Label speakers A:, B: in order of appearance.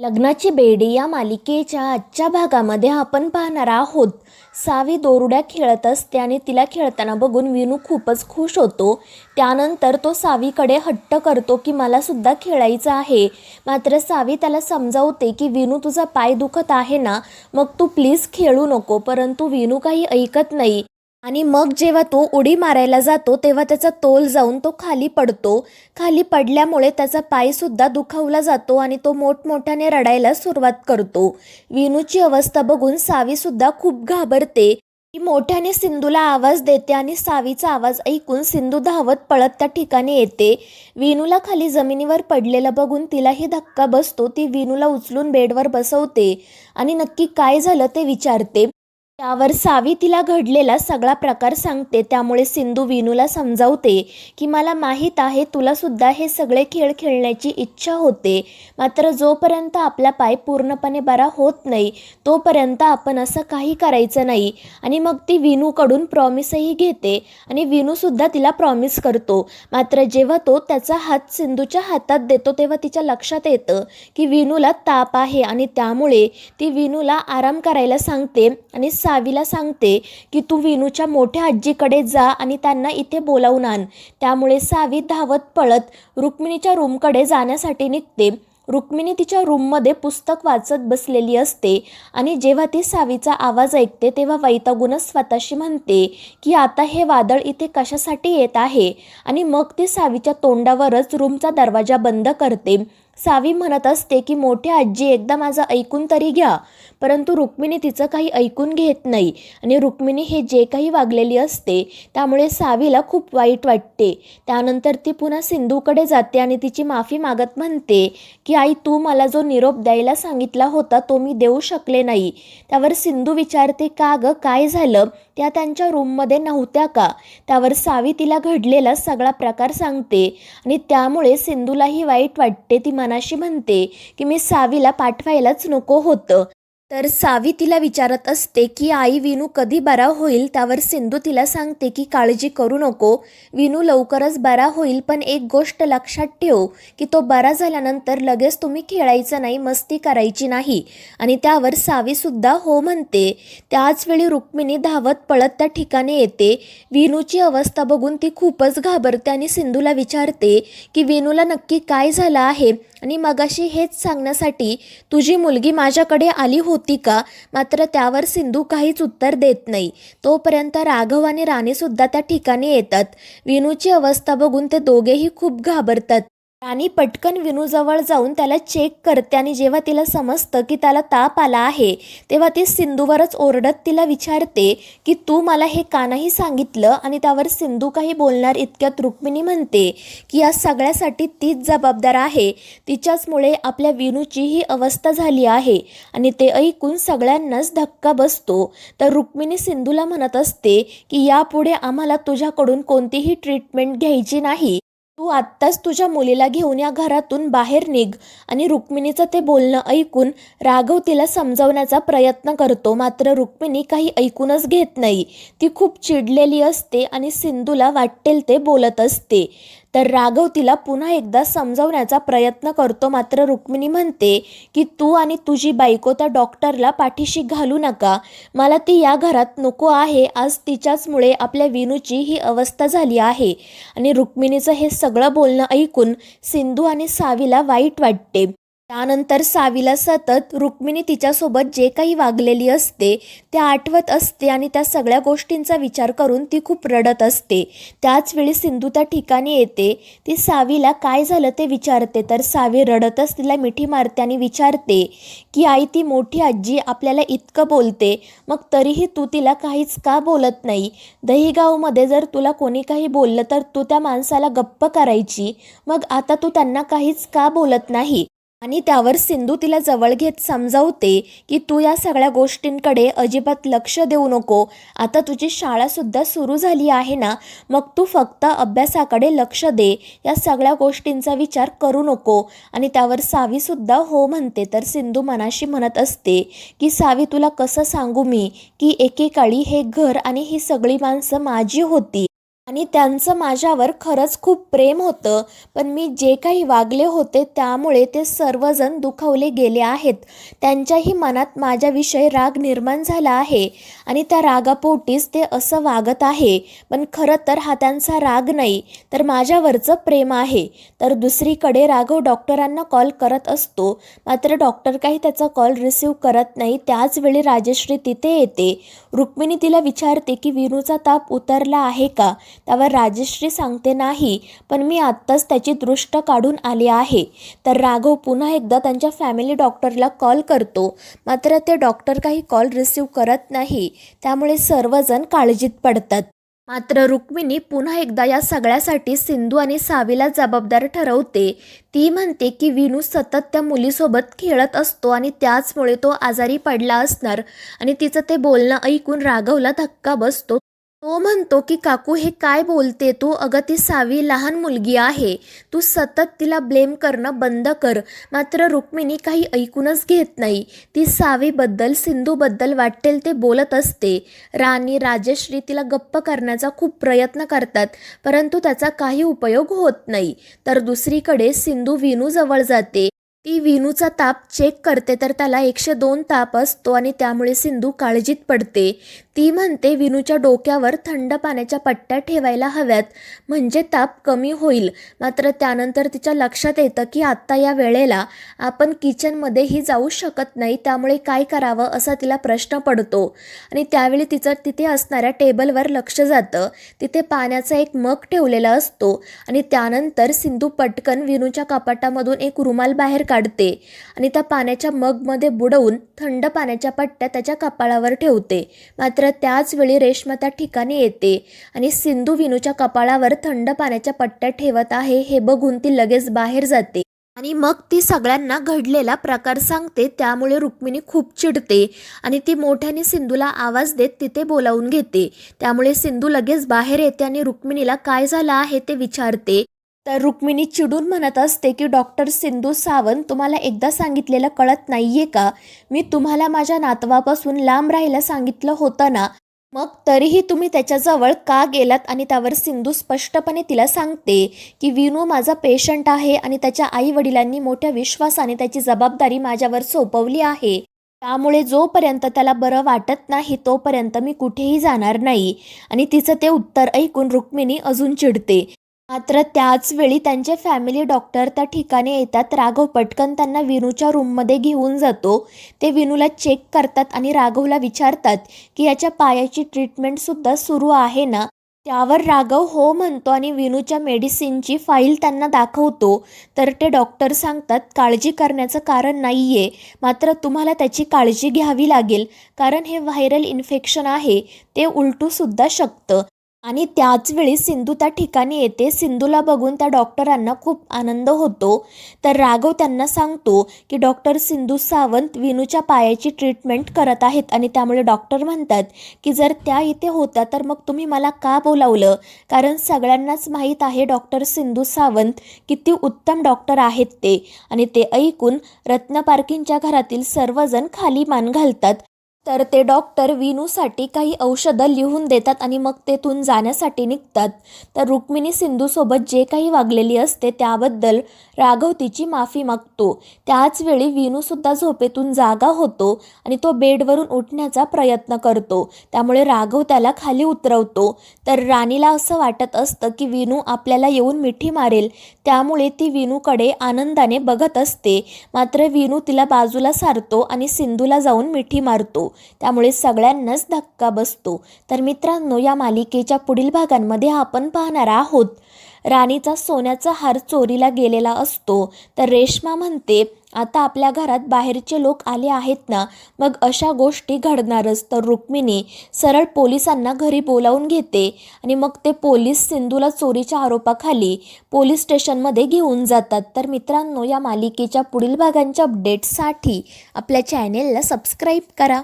A: लग्नाची बेडी या मालिकेच्या आजच्या भागामध्ये आपण पाहणार आहोत. सावी दोरुड्या खेळत असते आणि तिला खेळताना बघून विनू खूपच खुश होतो. त्यानंतर तो सावीकडे हट्ट करतो की मला सुद्धा खेळायचं आहे. मात्र सावी त्याला समजावते की विनू तुझा पाय दुखत आहे ना, मग तू प्लीज खेळू नको. परंतु विनू काही ऐकत नाही आणि मग जेव्हा तो उडी मारायला जातो तेव्हा त्याचा तोल जाऊन तो खाली पडतो. खाली पडल्यामुळे त्याचा पायसुद्धा दुखावला जातो आणि तो मोठमोठ्याने रडायला सुरुवात करतो. विनूची अवस्था बघून सावीसुद्धा खूप घाबरते. ती मोठ्याने सिंधूला आवाज देते आणि सावीचा आवाज ऐकून सिंधू धावत पळत त्या ठिकाणी येते. विनूला खाली जमिनीवर पडलेलं बघून तिलाही धक्का बसतो. ती विनूला उचलून बेडवर बसवते आणि नक्की काय झालं ते विचारते. त्यावर सावी तिला घडलेला सगळा प्रकार सांगते. त्यामुळे सिंधू विनूला समजावते की मला माहीत आहे तुला सुद्धा हे सगळे खेळ खेळण्याची इच्छा होते, मात्र जोपर्यंत आपला पाय पूर्णपणे बरा होत नाही तोपर्यंत आपण असं काही करायचं नाही. आणि मग ती विनूकडून प्रॉमिसही घेते आणि विनूसुद्धा तिला प्रॉमिस करतो. मात्र जेव्हा तो त्याचा हात सिंधूच्या हातात देतो तेव्हा तिच्या लक्षात येतं की विनूला ताप आहे आणि त्यामुळे ती विनूला आराम करायला सांगते आणि सावीला सांगते की तू विनूच्या मोठ्या आजीकडे जा आणि त्यांना इथे बोलावून आण. त्यामुळे सावी धावत पळत रुक्मिणीच्या रूमकडे जाण्यासाठी निघते. रुक्मिणी तिच्या रूममध्ये पुस्तक वाचत बसलेली असते आणि जेव्हा ती सावीचा आवाज ऐकते तेव्हा वैतागूनच स्वतःशी म्हणते की आता हे वादळ इथे कशासाठी येत आहे. आणि मग ती सावीच्या तोंडावरच रूमचा दरवाजा बंद करते. सावी म्हणत असते की मोठ्या आजी एकदा माझं ऐकून तरी घ्या. परंतु रुक्मिणी तिचं काही ऐकून घेत नाही आणि रुक्मिणी हे जे काही वागलेली असते त्यामुळे सावीला खूप वाईट वाटते. त्यानंतर ती पुन्हा सिंधूकडे जाते आणि तिची माफी मागत म्हणते की आई तू मला जो निरोप द्यायला सांगितला होता तो मी देऊ शकले नाही. त्यावर सिंधू विचारते का गं काय झालं, त्या त्यांच्या रूममध्ये नव्हत्या का. त्यावर सावी तिला घडलेला सगळा प्रकार सांगते आणि त्यामुळे सिंधूलाही वाईट वाटते. ती मनाशी म्हणते की मी सावीला पाठवायलाच नको होतं. तर सावी तिला विचारत असते की आई विनू कधी बरा होईल. त्यावर सिंधू तिला सांगते की काळजी करू नको, विनू लवकरच बरा होईल. पण एक गोष्ट लक्षात ठेव की तो बरा झाल्यानंतर लगेच तुम्ही खेळायचं नाही, मस्ती करायची नाही. आणि त्यावर सावीसुद्धा हो म्हणते. त्याचवेळी रुक्मिणी धावत पळत त्या ठिकाणी येते. विनूची अवस्था बघून ती खूपच घाबरते आणि सिंधूला विचारते की विनूला नक्की काय झालं आहे आणि मगाशी हेच सांगण्यासाठी तुझी मुलगी माझ्याकडे आली होती का. मात्र त्यावर सिंधू काहीच उत्तर देत नाही. तोपर्यंत राघव आणि राणीसुद्धा त्या ठिकाणी येतात. विनूची अवस्था बघून ते दोघेही खूप घाबरतात. राणी पटकन विनूजवळ जाऊन त्याला चेक करते आणि जेव्हा तिला समजतं की त्याला ताप आला आहे तेव्हा ती सिंधूवरच ओरडत तिला विचारते की तू मला हे का नाही सांगितलं. आणि त्यावर सिंधू काही बोलणार इतक्यात रुक्मिणी म्हणते की या सगळ्यासाठी तीच जबाबदार आहे, तिच्याचमुळे आपल्या विनूची ही अवस्था झाली आहे. आणि ते ऐकून सगळ्यांनाच धक्का बसतो. तर रुक्मिणी सिंधूला म्हणत असते की यापुढे आम्हाला तुझ्याकडून कोणतीही ट्रीटमेंट घ्यायची नाही, तू आत्ताच तुझ्या मुलीला घेऊन या घरातून बाहेर निघ. आणि रुक्मिणीचं ते बोलणं ऐकून राघव तिला समजावण्याचा प्रयत्न करतो. मात्र रुक्मिणी काही ऐकूनच घेत नाही. ती खूप चिडलेली असते आणि सिंधूला वाटेल ते बोलत असते. तर राघव तिला पुन्हा एकदा समजावण्याचा प्रयत्न करतो. मात्र रुक्मिणी म्हणते की तू आणि तुझी बायको त्या डॉक्टरला पाठीशी घालू नका, मला ती या घरात नको आहे. आज तिच्याचमुळे आपल्या विनूची ही अवस्था झाली आहे. आणि रुक्मिणीचं हे सगळं बोलणं ऐकून सिंधू आणि सावीला वाईट वाटते. त्यानंतर सावीला सतत रुक्मिणी तिच्यासोबत जे काही वागलेली असते ते आठवत असते आणि त्या सगळ्या गोष्टींचा विचार करून ती खूप रडत असते. त्याचवेळी सिंधू त्या ठिकाणी येते. ती सावीला काय झालं ते विचारते. तर सावी रडतच तिला मिठी मारते आणि विचारते की आई ती मोठी आजी आपल्याला इतकं बोलते, मग तरीही तू तिला काहीच का बोलत नाही. दहीगावमध्ये जर तुला कोणी काही बोललं तर तू त्या माणसाला गप्प करायची, मग आता तू त्यांना काहीच का बोलत नाही. आणि त्यावर सिंधू तिला जवळ घेत समजावते की तू या सगळ्या गोष्टींकडे अजिबात लक्ष देऊ नको. आता तुझी शाळासुद्धा सुरू झाली आहे ना, मग तू फक्त अभ्यासाकडे लक्ष दे, या सगळ्या गोष्टींचा विचार करू नको. आणि त्यावर सावीसुद्धा हो म्हणते. तर सिंधू मनाशी म्हणत असते की सावी तुला कसं सांगू मी की एकेकाळी हे घर आणि ही सगळी माणसं माझी होती आणि त्यांचं माझ्यावर खरंच खूप प्रेम होतं, पण मी जे काही वागले होते त्यामुळे ते सर्वजण दुखावले गेले आहेत. त्यांच्याही मनात माझ्याविषयी राग निर्माण झाला आहे आणि त्या रागापोटीच ते असं वागत आहे. पण खरं तर हा त्यांचा राग नाही, तर माझ्यावरचं प्रेम आहे. तर दुसरीकडे राघव डॉक्टरांना कॉल करत असतो, मात्र डॉक्टर काही त्याचा कॉल रिसीव करत नाही. त्याचवेळी राजश्री तिथे येते. रुक्मिणी तिला विचारते की विनूचा ताप उतरला आहे का? त्यावर राजश्री सांगते नाही, पण मी आत्ताच त्याची दृष्ट काढून आली आहे. तर राघव पुन्हा एकदा त्यांच्या फॅमिली डॉक्टरला कॉल करतो, मात्र ते डॉक्टर काही कॉल रिसीव करत नाही. त्यामुळे सर्वजण काळजीत पडतात. मात्र रुक्मिणी पुन्हा एकदा या सगळ्यासाठी सिंधू आणि सावीला जबाबदार ठरवते. ती म्हणते की विनू सतत त्या मुलीसोबत खेळत असतो आणि त्याचमुळे तो आजारी पडला असणार आणि तिचं ते बोलणं ऐकून राघवला धक्का बसतो. तो म्हणतो की काकू हे काय बोलते तू? अगं ती सावी लहान मुलगी आहे, तू सतत तिला ब्लेम करणं बंद कर. मात्र रुक्मिणी काही ऐकूनच घेत नाही. ती सावीबद्दल सिंधूबद्दल वाटेल ते बोलत असते. राणी राजश्री तिला गप्प करण्याचा खूप प्रयत्न करतात, परंतु त्याचा काही उपयोग होत नाही. तर दुसरीकडे सिंधू विनूजवळ जाते. ती विनूचा ताप चेक करते तर त्याला 102 ताप असतो आणि त्यामुळे सिंधू काळजीत पडते. ती म्हणते विनूच्या डोक्यावर थंड पाण्याच्या पट्ट्या ठेवायला हव्यात, म्हणजे ताप कमी होईल. मात्र त्यानंतर तिच्या लक्षात येतं की आत्ता या वेळेला आपण किचनमध्येही जाऊ शकत नाही, त्यामुळे काय करावं असा तिला प्रश्न पडतो. आणि त्यावेळी तिचं तिथे असणाऱ्या टेबलवर लक्ष जातं. तिथे पाण्याचा एक मग ठेवलेला असतो आणि त्यानंतर सिंधू पटकन विनूच्या कपाटामधून एक रुमाल बाहेर काढते आणि त्या पाण्याच्या मगमध्ये बुडवून थंड पाण्याच्या पट्ट्या त्याच्या कपाळावर ठेवते. मात्र त्याच वेळी रेश्मा त्या ठिकाणी येते आणि सिंधू विनूच्या कपाळावर थंड पाण्याच्या पट्ट्या ठेवत आहे हे बघून ती लगेच बाहेर जाते आणि मग ती सगळ्यांना घडलेला प्रकार सांगते. त्यामुळे रुक्मिणी खूप चिडते आणि ती मोठ्याने सिंधूला आवाज देत तिथे बोलावून घेते. त्यामुळे सिंधू लगेच बाहेर येते आणि रुक्मिणीला काय झालं आहे ते विचारते. तर रुक्मिणी चिडून म्हणत असते की डॉक्टर सिंधू सावंत, तुम्हाला एकदा सांगितलेलं कळत नाहीये का? मी तुम्हाला माझ्या नातवापासून लांब राहायला सांगितलं होतं ना, मग तरीही तुम्ही त्याच्याजवळ का गेलात? आणि त्यावर सिंधू स्पष्टपणे तिला सांगते की विनू माझा पेशंट आहे आणि त्याच्या आई वडिलांनी मोठ्या विश्वासाने त्याची जबाबदारी माझ्यावर सोपवली आहे. त्यामुळे जोपर्यंत त्याला बरं वाटत नाही तोपर्यंत मी कुठेही जाणार नाही. आणि तिचं ते उत्तर ऐकून रुक्मिणी अजून चिडते. मात्र त्याच वेळी त्यांचे फॅमिली डॉक्टर त्या ठिकाणी येतात. राघव पटकन त्यांना विनूच्या रूममध्ये घेऊन जातो. ते विनूला चेक करतात आणि राघवला विचारतात की याच्या पायाची ट्रीटमेंटसुद्धा सुरू आहे ना? त्यावर राघव हो म्हणतो आणि विनूच्या मेडिसिनची फाईल त्यांना दाखवतो. तर ते डॉक्टर सांगतात काळजी करण्याचं कारण नाही आहे, मात्र तुम्हाला त्याची काळजी घ्यावी लागेल, कारण हे व्हायरल इन्फेक्शन आहे, ते उलटूसुद्धा शकतं. आणि त्याचवेळी सिंधू त्या ठिकाणी येते. सिंधूला बघून त्या डॉक्टरांना खूप आनंद होतो. तर राघव त्यांना सांगतो की डॉक्टर सिंधू सावंत विनूच्या पायाची ट्रीटमेंट करत आहेत आणि त्यामुळे डॉक्टर म्हणतात की जर त्या इथे होत्या तर मग तुम्ही मला का बोलावलं? कारण सगळ्यांनाच माहीत आहे डॉक्टर सिंधू सावंत किती उत्तम डॉक्टर आहेत ते. आणि ते ऐकून रत्न पारखींच्या घरातील सर्वजण खाली मान घालतात. तर ते डॉक्टर विनूसाठी काही औषधं लिहून देतात आणि मग तेथून जाण्यासाठी निघतात. तर रुक्मिणी सिंधूसोबत जे काही वागलेली असते त्याबद्दल राघव तिची माफी मागतो. त्याचवेळी विनूसुद्धा झोपेतून जागा होतो आणि तो बेडवरून उठण्याचा प्रयत्न करतो. त्यामुळे राघव त्याला खाली उतरवतो. तर राणीला असं वाटत असतं की विनू आपल्याला येऊन मिठी मारेल, त्यामुळे ती विनूकडे आनंदाने बघत असते. मात्र विनू तिला बाजूला सारतो आणि सिंधूला जाऊन मिठी मारतो. त्यामुळे सगळ्यांनाच धक्का बसतो. तर मित्रांनो, या मालिकेच्या पुढील भागांमध्ये आपण पाहणार आहोत राणीचा सोन्याचा हार चोरीला गेलेला असतो. तर रेश्मा म्हणते आता आपल्या घरात बाहेरचे लोक आले आहेत ना, मग अशा गोष्टी घडणारच. तर रुक्मिणी सरळ पोलिसांना घरी बोलावून घेते आणि मग ते पोलीस सिंधूला चोरीच्या आरोपाखाली पोलीस स्टेशनमध्ये घेऊन जातात. तर मित्रांनो, या मालिकेच्या पुढील भागांच्या अपडेट्ससाठी आपल्या चॅनेलला सबस्क्राईब करा.